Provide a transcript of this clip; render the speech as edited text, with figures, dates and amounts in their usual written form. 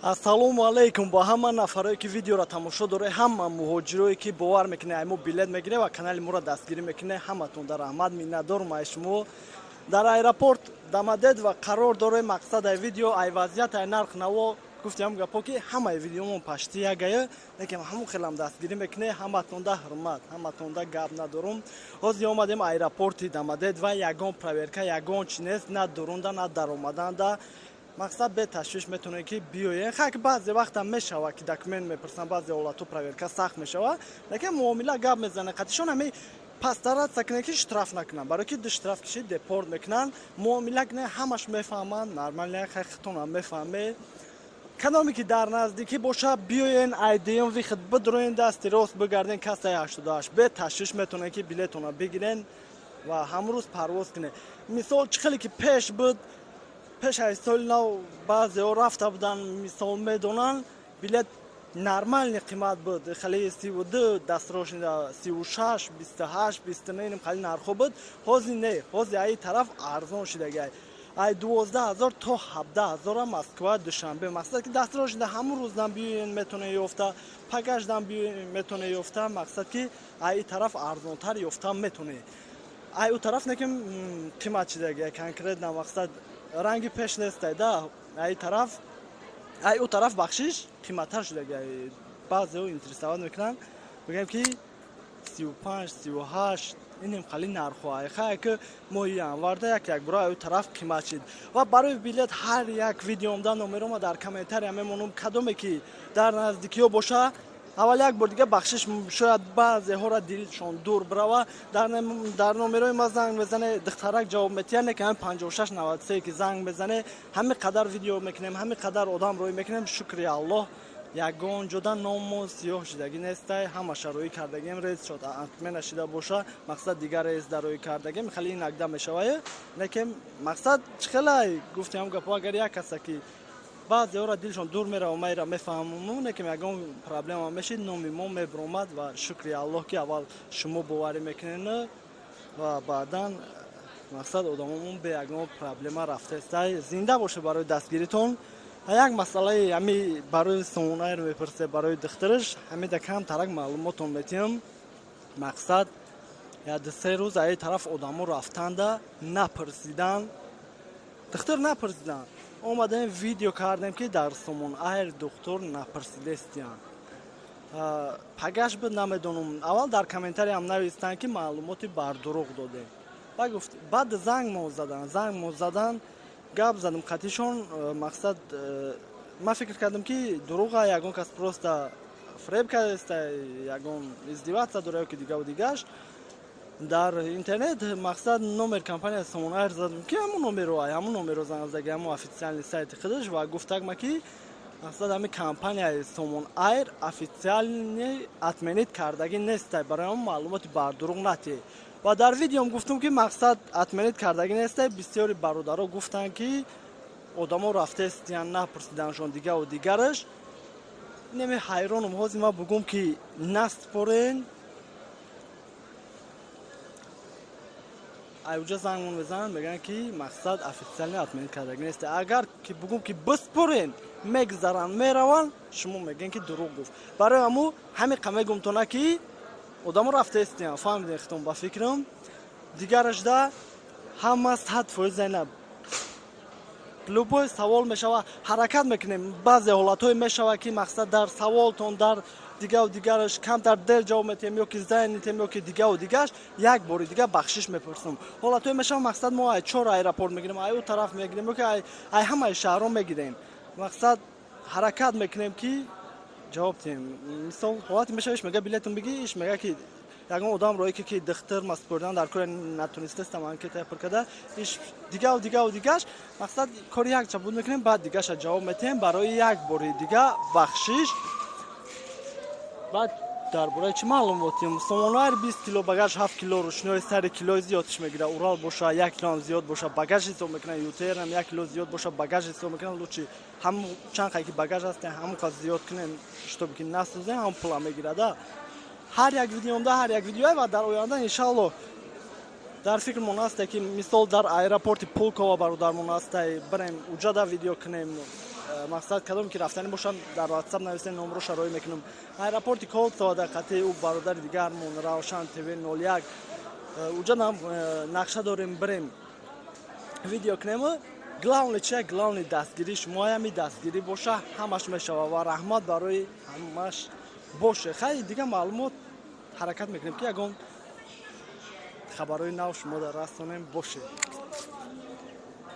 Ассалому алейкум ба ҳама нафарое ки видеоро тамошо доред, ҳама муҳоҷирое ки бовар мекунед мо билет мегирем ва канали моро дастгирӣ мекунед, ҳаматонда раҳмат, миннатдорум аз шумо. Дар аэропорт Домодедово қарор дорем. Мақсади видео ай вазъият ай нарх наво гуфтем гапо ки ҳамаи видеомон пашти ягая, лекин ҳамон хелам дастгирӣ мекунед, ҳаматонда ҳурмат, ҳаматонда гап надорум. ҳозир омадем аэропорти Домодедово, ягон проверка, ягон чи нест, на дурунда, на даромаданда. Мақсад бе ташвиш метонед ки биёед. Хак баъзе вақта мешава ки документ мепурсанд, баъзе ҳолату проверка сахт мешава, лекин муомила гап мезанад. Қатишон ҳами пастарат сакне ки штраф накунанд, барои ки ду штраф кишид депорт мекунанд, муомила кунед, ҳамаш мефаҳманд, нормально хатон мефаҳмед. Кадоме ки дар наздикӣ боша биёен айдиён виход бидроен, дасти рост бигарден касаи 88 бе ташвиш метонед ки билетона бигирен ва ҳамрӯз парвоз кунед. Мисол чӣ хеле ки пеш буд, пеш аз соли нав баъзеҳо рафта буданд, мисол медонанд, билет нормальни қимат буд, хеле 32 дастрошида 36 28 29 хеле нархо буд. ҳозир не, ҳозир ай тараф арзон шидагай, ай 12000 то 17000 Москва душанбе. мақсад ки дастрошида ҳамон рӯздан биёен метонед ёфта, пагаждан биёен метонед ёфта, мақсад ки ай тараф арзонтар ёфта метонед. ай у тараф неким қимат шидагай конкретна, мақсад ранги пеш нестай да, ай у тараф бахшиш қиматтар шудагай. баъзеҳо интересоват мекунанд, бигем ки 35 38 инем хали нархо ай хай ки моҳи январда як бора ай у тараф қимат шид. ва барои билет ҳар як видеомда номерома дар комментария мемонам, кадоме ки дар наздикиҳо боша аввал як бор дига бахшиш шояд баъзеҳоро дилшон дур брава, дар номерои ма занг мезане, духтарак ҷавоб метиҳад, не ки 56 93 ки занг мезане, ҳами қадар видео мекунем, ҳами қадар одам рӯй мекунем. шукри Аллоҳ, ягон ҷода номо сиёҳ шидагӣ нестай, ҳамаша рӯй кардагем рез шод атмена шида боша, мақсад дигар резда рӯй кардагем, хеле инакда мешавад, лекин мақсад чӣ хеле гуфтем гапо, агар як каса ки баъзеҳоро дилшон дур мерава, майра мефаҳмам, лекин ягон проблема мешид, номи мо мебуромад ва шукри Аллоҳ ки аввал шумо боварӣ мекунед ва баъдан мақсад одамомон бе ягон проблема рафтестай зинда боша барои дастгиритон. як масъалаи ҳами барои сомонаеро мепурсед, барои духтараш ҳамида камтарак маълумотон метиҳам. мақсад як ду се рӯз ай тараф одамо рафтанда, напурсидан, духтар напурсидан, омадем видео кардем ки дар сомон айр духтор напурсидестиян. пагаш буд намедонам, аввал дар комментариям навистанд ки маълумоти бардуруғ додем. баъд занг мо задан, гап задам қатишон, мақсад ма фикр кардам ки дуруға ягон кас просто фреб кадаста, ягон издивация дора ки дигаву дигаш дар интернет. мақсад номер компания сомон айр задам ки ҳамон номеро занг задаги, ҳамон официални сайти худаш ва гуфтагма ки мақсад ҳами компанияи сомон айр официални атменит кардаги нестай, барои ҳамон маълумоти бардуруғ натиҳ. ва дар видеом гуфтам ки мақсад атменит кардаги нестай. бисёри бародаро гуфтанд ки одамо рафтестиян, напурсиданшон дигаву дигараш. неми ҳайронам, ҳозир ма бугум ки наспорен, айуҷа зангмон мезананд, мегӯянд ки мақсад официални атменит кардаги нестай. агар ки бугум ки биспорен, мегзаранд, мераванд, шумо мегӯед ки дурӯғ гуфт. барои ҳаму ҳамиқа мегумтона ки одамо рафтестиян, фаҳмидем хитон ба фикрам. дигарашда ҳама 100% зайнаб любой савол мешава, ҳаракат мекунем. баъзе ҳолатҳое мешава ки мақсад дар саволтон, дар дигаву дигараш камтар дер ҷавоб метиҳем, ё ки зайнитем, ё ки дигаву дигаш, як бори дига бахшиш мепурсам. ҳолатҳое мешава, мақсад мо ай 4 аэропорт мегирем, ай у тараф мегирем, ё ки ай ҳамаи шаҳрҳо мегирем. мақсад ҳаракат мекунем ки ҷавоб диҳем. мисол ҳолати мешава, иш мега билетон бигир, иш мега ки ягон одам рӯе ки духтар маспордан дар кори натонистастам анкета пур карда, иш дигаву дигаш. мақсад кори якча буд мекунем, баъд дигаша ҷавоб метиҳем барои як бори дига бахшиш. баъд дар бораи чӣ маълумотим, сомонаи 20 кило багаж, 7 кило рушнои сари килои зиёдш мегирад. урал боша 1 кило ҳам зиёд боша багаж ҳисоб мекунад, ютерам 1 кило зиёд боша багаж ҳисоб мекунад. лучи ҳамон чанд қай ки багаж ҳастен, ҳамон қад зиёд кунем, чтобы ки насӯзем, ҳамон пула мегирада. ҳар як видеомда ҳар як видео ва дар оянда иншаллоҳ дар фикрмон астае ки мисол дар аэропорти Пулково бародармон астае, бирем уҷада видео кунем, мақсад кадом ки рафтани бошанд дар WhatsApp нависен номро шароӣ мекунам. Аэропорти Кол Содақати у бародари дигармон Равшан ТВ 01 уҷа нам нақша дорем бирем видео кунем. Главный чия главный дастгирӣ шумоями дастгирӣ боша ҳамаш мешава ва раҳмат барои ҳамаш боше. Хайли дига маълумот ҳаракат мекунем ки ягон хабарои нав шумо дар расонем боше.